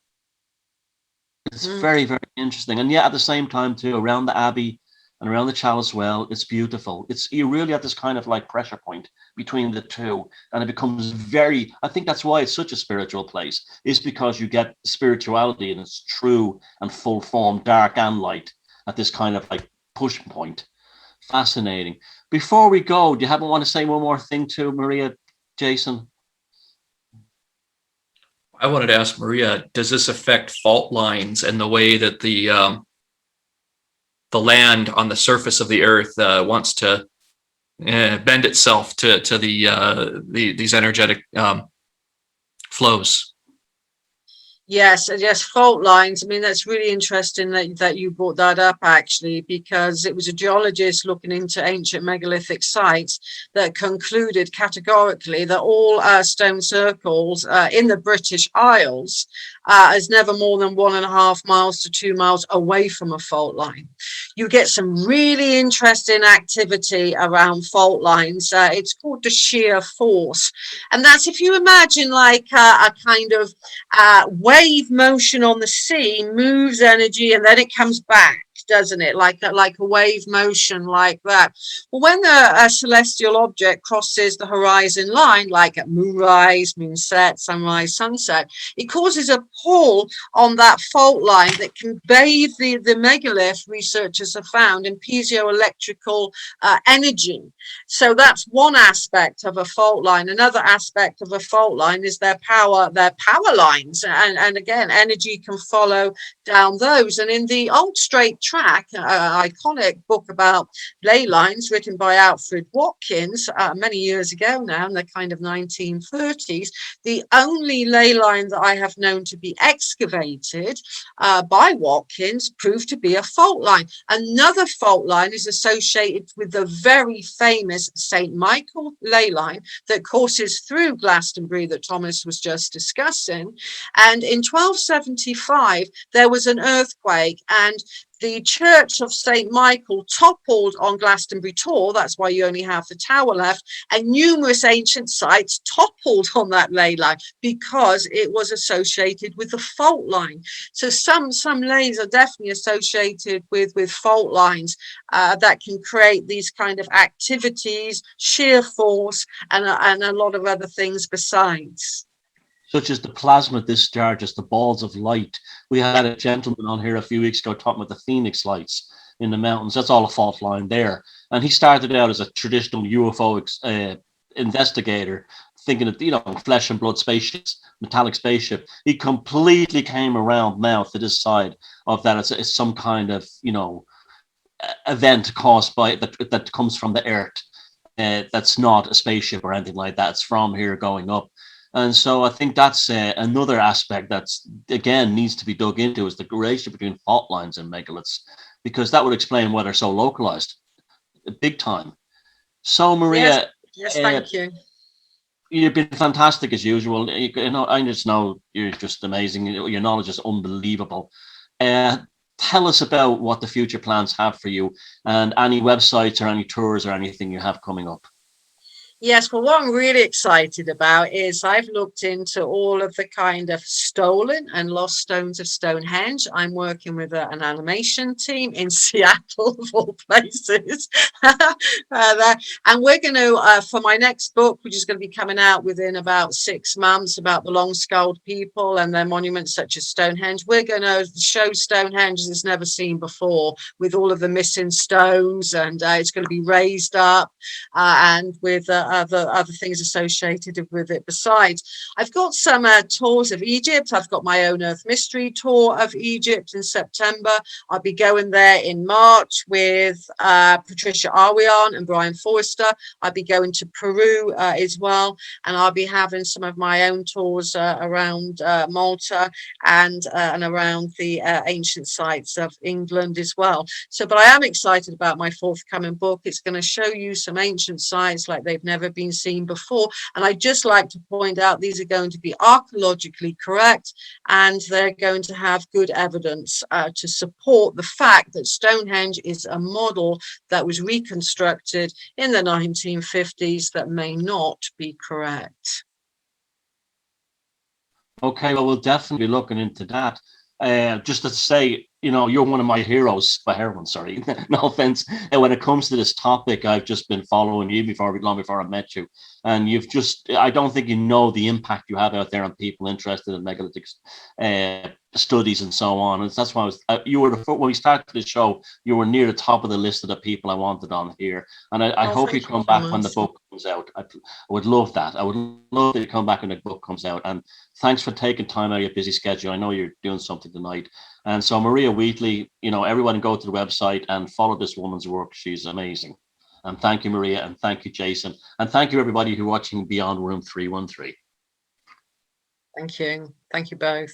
It's very, very interesting. And yet at the same time too, around the Abbey and around the Chalice Well, it's beautiful. You really have this kind of like pressure point between the two, and it becomes I think that's why it's such a spiritual place, is because you get spirituality in its true and full form, dark and light, at this kind of like push point. Fascinating. Before we go, do you want to say one more thing to Maria, Jason? I wanted to ask Maria, does this affect fault lines and the way that the land on the surface of the earth wants to bend itself to these energetic flows? Yes, fault lines. I mean, that's really interesting that you brought that up, actually, because it was a geologist looking into ancient megalithic sites that concluded categorically that all stone circles in the British Isles is never more than 1.5 miles to 2 miles away from a fault line. You get some really interesting activity around fault lines. It's called the shear force. And that's, if you imagine like a kind of wave motion on the sea, moves energy and then it comes back doesn't it? Like a wave motion like that. Well, when a celestial object crosses the horizon line, like at moonrise, moonset, sunrise, sunset, it causes a pull on that fault line that can bathe the megalith, researchers have found, in piezoelectrical energy. So that's one aspect of a fault line. Another aspect of a fault line is their power lines. And again, energy can follow down those. And in the Old Straight Track, iconic book about ley lines written by Alfred Watkins many years ago now, in the kind of 1930s, the only ley line that I have known to be excavated by Watkins proved to be a fault line. Another fault line is associated with the very famous St. Michael ley line that courses through Glastonbury that Thomas was just discussing. And in 1275, there was an earthquake, and the church of St. Michael toppled on Glastonbury Tor. That's why you only have the tower left. And numerous ancient sites toppled on that ley line because it was associated with the fault line. So some leys are definitely associated with fault lines that can create these kind of activities, shear force, and a lot of other things besides. Such as the plasma discharges, the balls of light. We had a gentleman on here a few weeks ago talking about the Phoenix lights in the mountains. That's all a fault line there. And he started out as a traditional UFO investigator, thinking of, you know, flesh and blood spaceships, metallic spaceship. He completely came around now to this side of that. It's some kind of, you know, event caused by that comes from the Earth. That's not a spaceship or anything like that. It's from here going up. And so I think that's another aspect that's, again, needs to be dug into, is the relationship between fault lines and megaliths, because that would explain why they're so localized, big time. So, Maria, yes, thank you. You've been fantastic as usual. You know, I just know you're just amazing. Your knowledge is unbelievable. Tell us about what the future plans have for you, and any websites or any tours or anything you have coming up. Yes, well, what I'm really excited about is I've looked into all of the kind of stolen and lost stones of Stonehenge. I'm working with an animation team in Seattle, of all places. And we're going to, for my next book, which is going to be coming out within about 6 months, about the long-skulled people and their monuments such as Stonehenge, we're going to show Stonehenge as it's never seen before, with all of the missing stones, and it's going to be raised up and with other things associated with it. Besides, I've got some tours of Egypt. I've got my own Earth Mystery tour of Egypt in September. I'll be going there in March with Patricia Arwian and Brian Forrester. I'll be going to Peru as well, and I'll be having some of my own tours around Malta and around the ancient sites of England as well. So, but I am excited about my forthcoming book. It's going to show you some ancient sites like they've never been seen before. And I just like to point out these are going to be archaeologically correct, and they're going to have good evidence to support the fact that Stonehenge is a model that was reconstructed in the 1950s that may not be correct. Okay, well, we'll definitely be looking into that. Just to say, you know, you're one of my heroes, my heroine, sorry, no offense. And when it comes to this topic, I've just been following you long before I met you. And I don't think you know the impact you have out there on people interested in megalithic studies and so on. And that's why when we started the show, you were near the top of the list of the people I wanted on here. And I hope you come back when the book comes out. I would love that. I would love to come back when the book comes out. And thanks for taking time out of your busy schedule. I know you're doing something tonight. And so Maria Wheatley, you know, everyone go to the website and follow this woman's work. She's amazing. And thank you, Maria, and thank you, Jason. And thank you, everybody who's watching Beyond Room 313. Thank you. Thank you both.